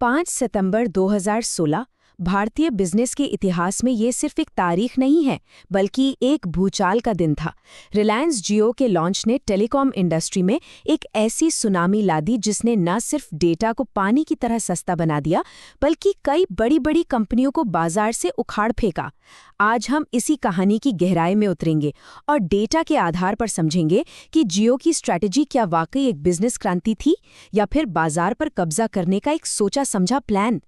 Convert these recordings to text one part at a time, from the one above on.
5 सितंबर 2016 भारतीय बिजनेस के इतिहास में ये सिर्फ एक तारीख नहीं है, बल्कि एक भूचाल का दिन था। रिलायंस जियो के लॉन्च ने टेलीकॉम इंडस्ट्री में एक ऐसी सुनामी ला दी जिसने न सिर्फ डेटा को पानी की तरह सस्ता बना दिया, बल्कि कई बड़ी बड़ी कंपनियों को बाजार से उखाड़ फेंका। आज हम इसी कहानी की गहराई में उतरेंगे और डेटा के आधार पर समझेंगे कि जियो की स्ट्रैटेजी क्या वाकई एक बिजनेस क्रांति थी या फिर बाजार पर कब्जा करने का एक सोचा समझा प्लान।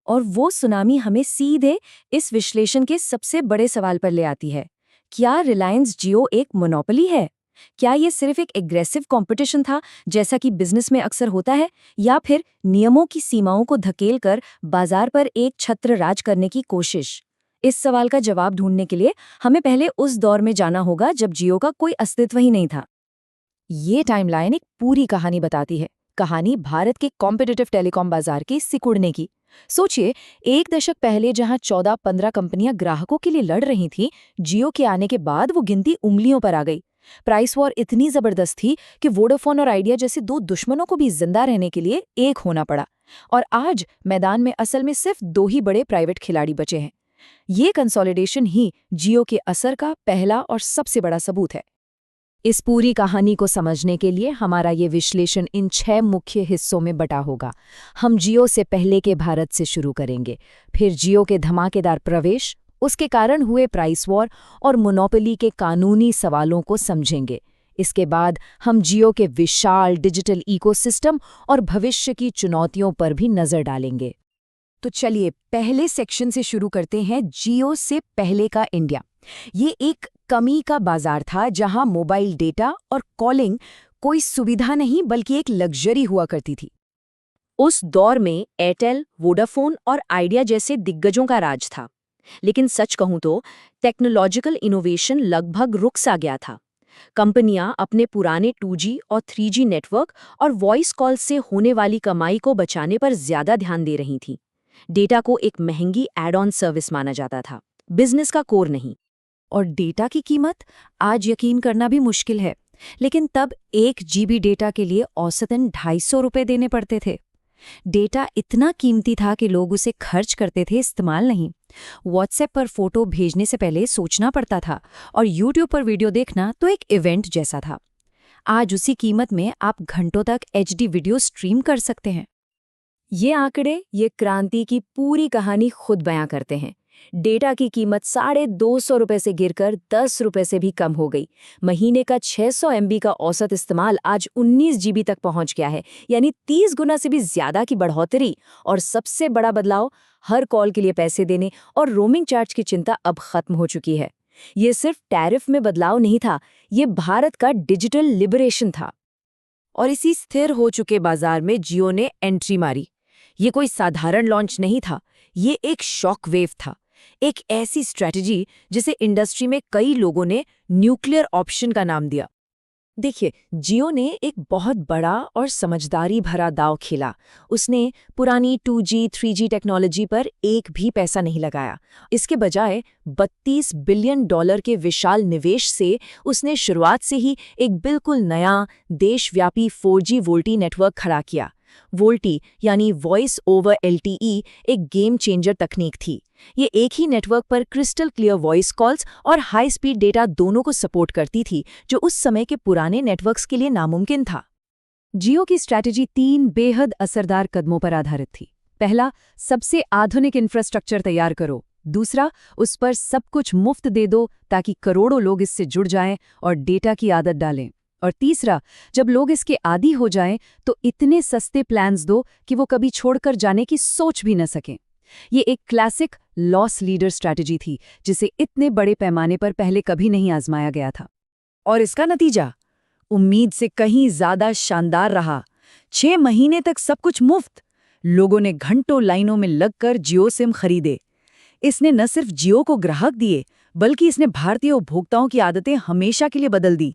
और वो सुनामी हमें सीधे इस विश्लेषण के सबसे बड़े सवाल पर ले आती है। क्या रिलायंस जियो एक मोनोपोली है? क्या ये सिर्फ एक एग्रेसिव कंपटीशन था, जैसा कि बिजनेस में अक्सर होता है, या फिर नियमों की सीमाओं को धकेलकर बाजार पर एक छत्र राज करने की कोशिश? इस सवाल का जवाब ढूंढने के लिए हमें पहले उस दौर में जाना होगा जब जियो का कोई अस्तित्व ही नहीं था। ये टाइमलाइन एक पूरी कहानी बताती है, कहानी भारत के कॉम्पिटिटिव टेलीकॉम बाजार के सिकुड़ने की। सोचिए, एक दशक पहले जहां 14-15 कंपनियां ग्राहकों के लिए लड़ रही थीं, जियो के आने के बाद वो गिनती उंगलियों पर आ गई। प्राइस वॉर इतनी जबरदस्त थी कि वोडाफोन और आइडिया जैसे दो दुश्मनों को भी जिंदा रहने के लिए एक होना पड़ा। और आज मैदान में असल में सिर्फ दो ही बड़े प्राइवेट खिलाड़ी बचे हैं। ये कंसोलिडेशन ही जियो के असर का पहला और सबसे बड़ा सबूत है। इस पूरी कहानी को समझने के लिए हमारा ये विश्लेषण इन 6 मुख्य हिस्सों में बटा होगा। हम जियो से पहले के भारत से शुरू करेंगे, फिर जियो के धमाकेदार प्रवेश, उसके कारण हुए प्राइस वॉर और मोनोपोली के कानूनी सवालों को समझेंगे। इसके बाद हम जियो के विशाल डिजिटल इकोसिस्टम और भविष्य की चुनौतियों पर भी नजर डालेंगे। तो चलिए पहले सेक्शन से शुरू करते हैं, जियो से पहले का इंडिया। ये एक कमी का बाजार था जहां मोबाइल डेटा और कॉलिंग कोई सुविधा नहीं बल्कि एक लग्जरी हुआ करती थी। उस दौर में एयरटेल, वोडाफोन और आइडिया जैसे दिग्गजों का राज था। लेकिन सच कहूं तो टेक्नोलॉजिकल इनोवेशन लगभग रुक सा गया था। कंपनियां अपने पुराने 2G और 3G नेटवर्क और वॉइस कॉल से होने वाली कमाई को बचाने पर ज्यादा ध्यान दे रही थीं। डेटा को एक महंगी एड ऑन सर्विस माना जाता था, बिजनेस का कोर नहीं। और डेटा की कीमत आज यकीन करना भी मुश्किल है, लेकिन तब 1 GB डेटा के लिए औसतन 250 रुपये देने पड़ते थे। डेटा इतना कीमती था कि लोग उसे खर्च करते थे, इस्तेमाल नहीं। व्हाट्सएप पर फोटो भेजने से पहले सोचना पड़ता था और यूट्यूब पर वीडियो देखना तो एक इवेंट जैसा था। आज उसी कीमत में आप घंटों तक HD वीडियो स्ट्रीम कर सकते हैं। ये आंकड़े ये क्रांति की पूरी कहानी खुद बयां करते हैं। डेटा की कीमत 250 रुपये से गिरकर 10 रुपये से भी कम हो गई। महीने का 600 MB का औसत इस्तेमाल आज 19 GB तक पहुंच गया है, यानी 30 गुना से भी ज्यादा की बढ़ोतरी। और सबसे बड़ा बदलाव, हर कॉल के लिए पैसे देने और रोमिंग चार्ज की चिंता अब खत्म हो चुकी है। ये सिर्फ टैरिफ में बदलाव नहीं था, ये भारत का डिजिटल लिबरेशन था। और इसी स्थिर हो चुके बाजार में जियो ने एंट्री मारी। ये कोई साधारण लॉन्च नहीं था, ये एक शॉक वेव था। एक ऐसी स्ट्रैटेजी जिसे इंडस्ट्री में कई लोगों ने न्यूक्लियर ऑप्शन का नाम दिया। देखिए, जियो ने एक बहुत बड़ा और समझदारी भरा दांव खेला। उसने पुरानी 2G, 3G टेक्नोलॉजी पर एक भी पैसा नहीं लगाया। इसके बजाय $32 बिलियन के विशाल निवेश से उसने शुरुआत से ही एक बिल्कुल नया देशव्यापी 4G वोल्टी नेटवर्क खड़ा किया। वोल्टी यानी वॉइस ओवर LTE एक गेम चेंजर तकनीक थी। ये एक ही नेटवर्क पर क्रिस्टल क्लियर वॉइस कॉल्स और हाई स्पीड डेटा दोनों को सपोर्ट करती थी, जो उस समय के पुराने नेटवर्क्स के लिए नामुमकिन था। जियो की स्ट्रैटेजी 3 बेहद असरदार कदमों पर आधारित थी। पहला, सबसे आधुनिक इंफ्रास्ट्रक्चर तैयार करो। दूसरा, उस पर सब कुछ मुफ्त दे दो ताकि करोड़ों लोग इससे जुड़ जाएं और डेटा की आदत डालें। और तीसरा, जब लोग इसके आदी हो जाएं तो इतने सस्ते प्लान्स दो कि वो कभी छोड़कर जाने की सोच भी न सकें। ये एक क्लासिक लॉस लीडर स्ट्रैटेजी थी जिसे इतने बड़े पैमाने पर पहले कभी नहीं आजमाया गया था। और इसका नतीजा उम्मीद से कहीं ज्यादा शानदार रहा। 6 महीने तक सब कुछ मुफ्त। लोगों ने घंटों लाइनों में लगकर जियो सिम खरीदे। इसने न सिर्फ जियो को ग्राहक दिए, बल्कि इसने भारतीय उपभोक्ताओं की आदतें हमेशा के लिए बदल दी।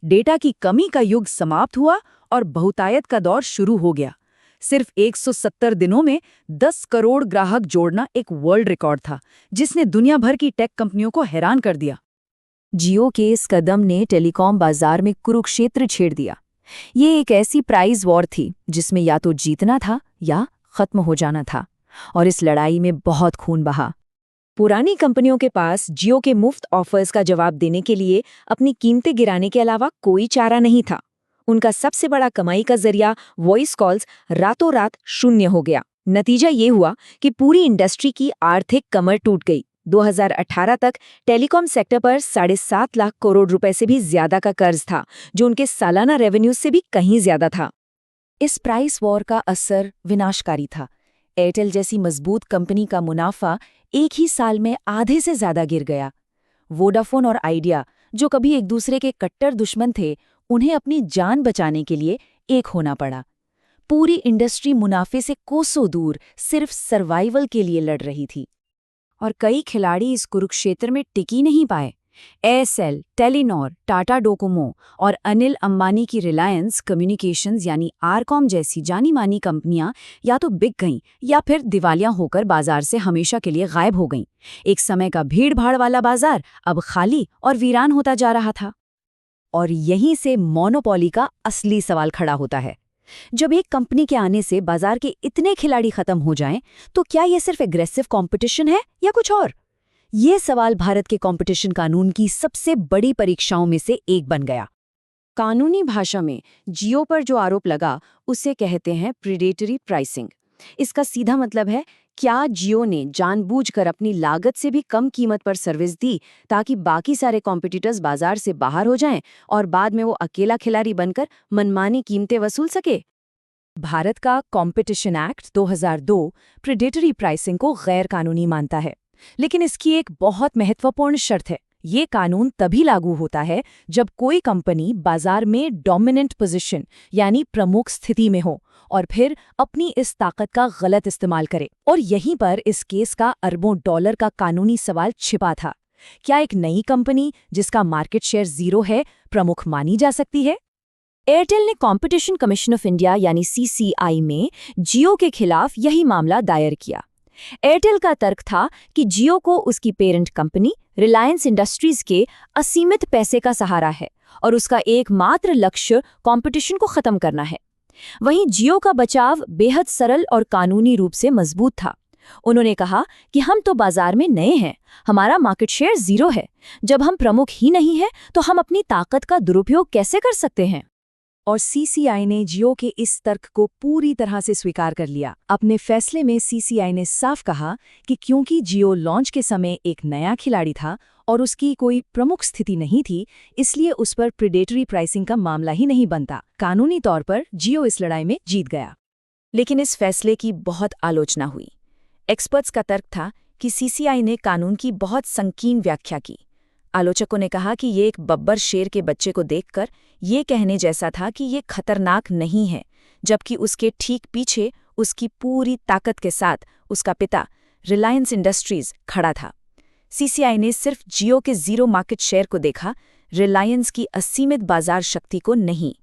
डेटा की कमी का युग समाप्त हुआ और बहुतायत का दौर शुरू हो गया। सिर्फ 170 दिनों में 10 करोड़ ग्राहक जोड़ना एक वर्ल्ड रिकॉर्ड था, जिसने दुनिया भर की टेक कंपनियों को हैरान कर दिया। जियो के इस कदम ने टेलीकॉम बाजार में कुरुक्षेत्र छेड़ दिया। ये एक ऐसी प्राइस वॉर थी जिसमें या तो जीतना था या खत्म हो जाना था, और इस लड़ाई में बहुत खून बहा। पुरानी कंपनियों के पास जियो के मुफ्त ऑफर्स का जवाब देने के लिए अपनी कीमतें गिराने के अलावा कोई चारा नहीं था। उनका सबसे बड़ा कमाई का जरिया वॉइस कॉल्स रातों रात शून्य हो गया। नतीजा ये हुआ कि पूरी इंडस्ट्री की आर्थिक कमर टूट गई। 2018 तक टेलीकॉम सेक्टर पर 7.5 लाख करोड़ रुपए से भी ज्यादा का कर्ज था, जो उनके सालाना रेवेन्यू से भी कहीं ज्यादा था। इस प्राइस वॉर का असर विनाशकारी था। एयरटेल जैसी मजबूत कंपनी का मुनाफा एक ही साल में आधे से ज्यादा गिर गया। वोडाफोन और आइडिया, जो कभी एक दूसरे के कट्टर दुश्मन थे, उन्हें अपनी जान बचाने के लिए एक होना पड़ा। पूरी इंडस्ट्री मुनाफे से कोसों दूर सिर्फ सर्वाइवल के लिए लड़ रही थी। और कई खिलाड़ी इस कुरुक्षेत्र में टिकी नहीं पाए। एयरसेल, टेलीनॉर, टाटा डोकोमो और अनिल अंबानी की रिलायंस कम्युनिकेशंस यानी आरकॉम जैसी जानी मानी कंपनियां या तो बिक गईं या फिर दिवालिया होकर बाजार से हमेशा के लिए गायब हो गईं। एक समय का भीड़-भाड़ वाला बाजार अब खाली और वीरान होता जा रहा था। और यहीं से मोनोपोली का असली सवाल खड़ा होता है। जब एक कंपनी के आने से बाजार के इतने खिलाड़ी खत्म हो जाएं, तो क्या यह सिर्फ एग्रेसिव कंपटीशन है या कुछ और? ये सवाल भारत के कंपटीशन कानून की सबसे बड़ी परीक्षाओं में से एक बन गया। कानूनी भाषा में जियो पर जो आरोप लगा उसे कहते हैं प्रीडेटरी प्राइसिंग। इसका सीधा मतलब है, क्या जियो ने जानबूझकर अपनी लागत से भी कम कीमत पर सर्विस दी ताकि बाकी सारे कॉम्पिटिटर्स बाजार से बाहर हो जाएं और बाद में वो अकेला खिलाड़ी बनकर मनमानी कीमतें वसूल सके? भारत का कॉम्पिटिशन एक्ट 2002 प्रीडेटरी प्राइसिंग को गैर कानूनी मानता है, लेकिन इसकी एक बहुत महत्वपूर्ण शर्त है। ये कानून तभी लागू होता है जब कोई कंपनी बाजार में डोमिनेंट पोजीशन यानी प्रमुख स्थिति में हो और फिर अपनी इस ताकत का गलत इस्तेमाल करे। और यहीं पर इस केस का अरबों डॉलर का कानूनी सवाल छिपा था। क्या एक नई कंपनी जिसका मार्केट शेयर 0 है प्रमुख मानी जा सकती है? एयरटेल ने कॉम्पिटिशन कमीशन ऑफ इंडिया यानी CCI में जियो के खिलाफ यही मामला दायर किया। एयरटेल का तर्क था कि जियो को उसकी पेरेंट कंपनी रिलायंस इंडस्ट्रीज के असीमित पैसे का सहारा है और उसका एकमात्र लक्ष्य कंपटीशन को खत्म करना है। वहीं जियो का बचाव बेहद सरल और कानूनी रूप से मजबूत था। उन्होंने कहा कि हम तो बाजार में नए हैं, हमारा मार्केट शेयर 0 है। जब हम प्रमुख ही नहीं हैं, तो हम अपनी ताकत का दुरुपयोग कैसे कर सकते हैं? और CCI ने जियो के इस तर्क को पूरी तरह से स्वीकार कर लिया। अपने फैसले में CCI ने साफ कहा कि क्योंकि जियो लॉन्च के समय एक नया खिलाड़ी था और उसकी कोई प्रमुख स्थिति नहीं थी, इसलिए उस पर प्रीडेटरी प्राइसिंग का मामला ही नहीं बनता। कानूनी तौर पर जियो इस लड़ाई में जीत गया। लेकिन इस फैसले की बहुत आलोचना हुई। एक्सपर्ट्स का तर्क था कि CCI ने कानून की बहुत संकीर्ण व्याख्या की। आलोचकों ने कहा कि ये एक बब्बर शेर के बच्चे को देखकर ये कहने जैसा था कि ये खतरनाक नहीं है, जबकि उसके ठीक पीछे उसकी पूरी ताकत के साथ उसका पिता रिलायंस इंडस्ट्रीज खड़ा था। CCI ने सिर्फ जियो के 0 मार्केट शेयर को देखा, रिलायंस की असीमित बाजार शक्ति को नहीं।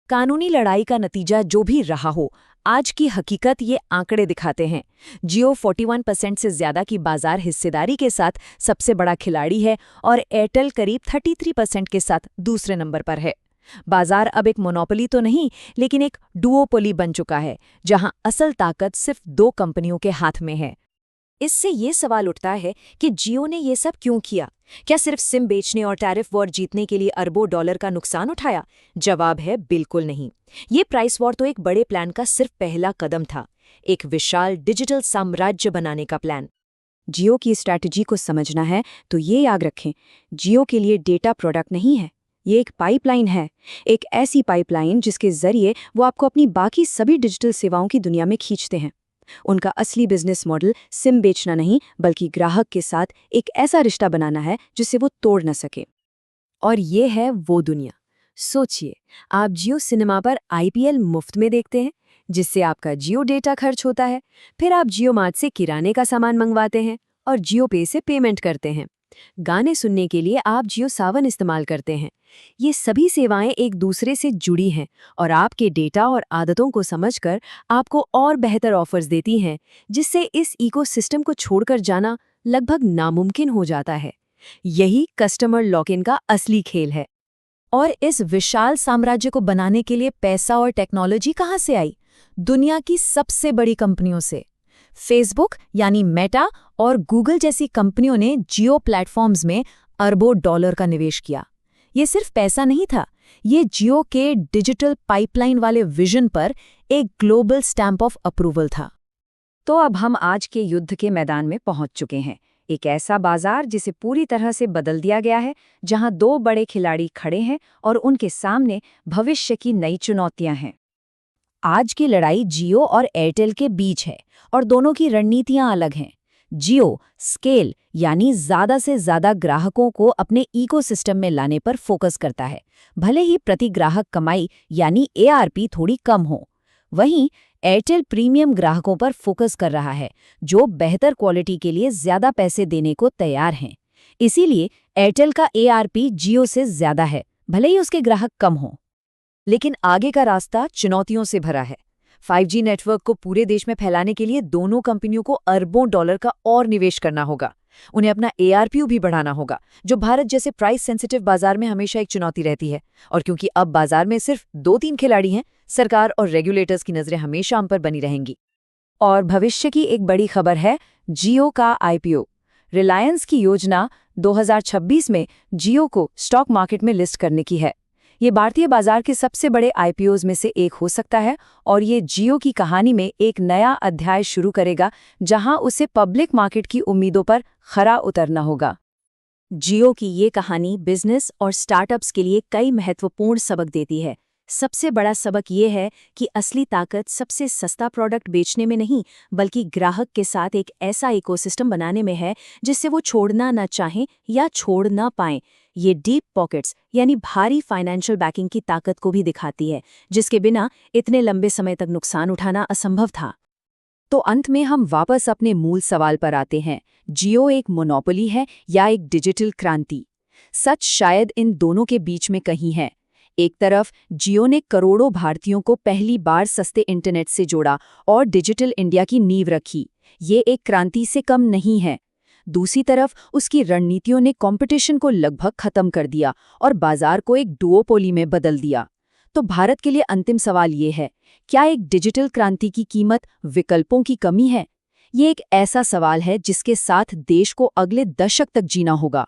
कानूनी लड़ाई का नतीजा जो भी रहा हो, आज की हकीकत ये आंकड़े दिखाते हैं। जियो 41% से ज्यादा की बाजार हिस्सेदारी के साथ सबसे बड़ा खिलाड़ी है और एयरटेल करीब 33% के साथ दूसरे नंबर पर है। बाजार अब एक मोनोपोली तो नहीं, लेकिन एक डुओपोली बन चुका है, जहां असल ताकत सिर्फ 2 कंपनियों के हाथ में है। इससे ये सवाल उठता है कि जियो ने ये सब क्यों किया? क्या सिर्फ सिम बेचने और टैरिफ वॉर जीतने के लिए अरबों डॉलर का नुकसान उठाया? जवाब है बिल्कुल नहीं। ये प्राइस वॉर तो एक बड़े प्लान का सिर्फ पहला कदम था, एक विशाल डिजिटल साम्राज्य बनाने का प्लान। जियो की स्ट्रैटेजी को समझना है तो ये याद रखें, जियो के लिए डेटा प्रोडक्ट नहीं है, ये एक पाइपलाइन है। एक ऐसी पाइपलाइन जिसके जरिए वो आपको अपनी बाकी सभी डिजिटल सेवाओं की दुनिया में खींचते हैं। उनका असली बिजनेस मॉडल सिम बेचना नहीं, बल्कि ग्राहक के साथ एक ऐसा रिश्ता बनाना है जिसे वो तोड़ न सके। और ये है वो दुनिया। सोचिए, आप जियो सिनेमा पर IPL मुफ्त में देखते हैं, जिससे आपका जियो डेटा खर्च होता है। फिर आप जियो मार्ट से किराने का सामान मंगवाते हैं और जियो पे से पेमेंट करते हैं। गाने सुनने के लिए आप जियो सावन इस्तेमाल करते हैं। ये सभी सेवाएं एक दूसरे से जुड़ी हैं और आपके डेटा और आदतों को समझकर आपको और बेहतर ऑफर्स देती हैं, जिससे इस इकोसिस्टम को छोड़कर जाना लगभग नामुमकिन हो जाता है। यही कस्टमर लॉक इन का असली खेल है। और इस विशाल साम्राज्य को बनाने के लिए पैसा और टेक्नोलॉजी कहाँ से आई? दुनिया की सबसे बड़ी कंपनियों से। फेसबुक यानी मेटा और गूगल जैसी कंपनियों ने जियो प्लेटफॉर्म्स में अरबों डॉलर का निवेश किया। ये सिर्फ पैसा नहीं था, ये जियो के डिजिटल पाइपलाइन वाले विजन पर एक ग्लोबल स्टैंप ऑफ अप्रूवल था। तो अब हम आज के युद्ध के मैदान में पहुंच चुके हैं, एक ऐसा बाजार जिसे पूरी तरह से बदल दिया गया है, जहां दो बड़े खिलाड़ी खड़े हैं और उनके सामने भविष्य की नई चुनौतियां हैं। आज की लड़ाई जियो और एयरटेल के बीच है और दोनों की रणनीतियां अलग हैं। जियो स्केल यानी ज्यादा से ज्यादा ग्राहकों को अपने इकोसिस्टम में लाने पर फोकस करता है, भले ही प्रति ग्राहक कमाई यानी एआरपी थोड़ी कम हो। वहीं एयरटेल प्रीमियम ग्राहकों पर फोकस कर रहा है, जो बेहतर क्वालिटी के लिए ज्यादा पैसे देने को तैयार हैं। इसीलिए एयरटेल का एआरपी जियो से ज्यादा है, भले ही उसके ग्राहक कम हों। लेकिन आगे का रास्ता चुनौतियों से भरा है। 5G नेटवर्क को पूरे देश में फैलाने के लिए दोनों कंपनियों को अरबों डॉलर का और निवेश करना होगा। उन्हें अपना एआरपी भी बढ़ाना होगा, जो भारत जैसे प्राइस सेंसिटिव बाजार में हमेशा एक चुनौती रहती है। और क्योंकि अब बाजार में सिर्फ 2-3 खिलाड़ी हैं, सरकार और रेगुलेटर्स की नजरें हमेशा हम पर बनी रहेंगी। और भविष्य की एक बड़ी खबर है जियो का आईपीओ। रिलायंस की योजना 2026 में जियो को स्टॉक मार्केट में लिस्ट करने की है। ये भारतीय बाजार के सबसे बड़े आईपीओज में से एक हो सकता है और ये जियो की कहानी में एक नया अध्याय शुरू करेगा, जहां उसे पब्लिक मार्केट की उम्मीदों पर खरा उतरना होगा। जियो की ये कहानी बिजनेस और स्टार्टअप्स के लिए कई महत्वपूर्ण सबक देती है। सबसे बड़ा सबक ये है कि असली ताकत सबसे सस्ता प्रोडक्ट बेचने में नहीं, बल्कि ग्राहक के साथ एक ऐसा इकोसिस्टम बनाने में है जिससे वो छोड़ना न चाहें या छोड़ न पाएं। ये डीप पॉकेट्स यानी भारी फाइनेंशियल बैकिंग की ताकत को भी दिखाती है, जिसके बिना इतने लंबे समय तक नुकसान उठाना असंभव था। तो अंत में हम वापस अपने मूल सवाल पर आते हैं, जियो एक मोनोपोली है या एक डिजिटल क्रांति? सच शायद इन दोनों के बीच में कहीं है। एक तरफ जियो ने करोड़ों भारतीयों को पहली बार सस्ते इंटरनेट से जोड़ा और डिजिटल इंडिया की नींव रखी। ये एक क्रांति से कम नहीं है। दूसरी तरफ उसकी रणनीतियों ने कंपटीशन को लगभग खत्म कर दिया और बाजार को एक डुओपोली में बदल दिया। तो भारत के लिए अंतिम सवाल ये है, क्या एक डिजिटल क्रांति की कीमत विकल्पों की कमी है? ये एक ऐसा सवाल है जिसके साथ देश को अगले दशक तक जीना होगा।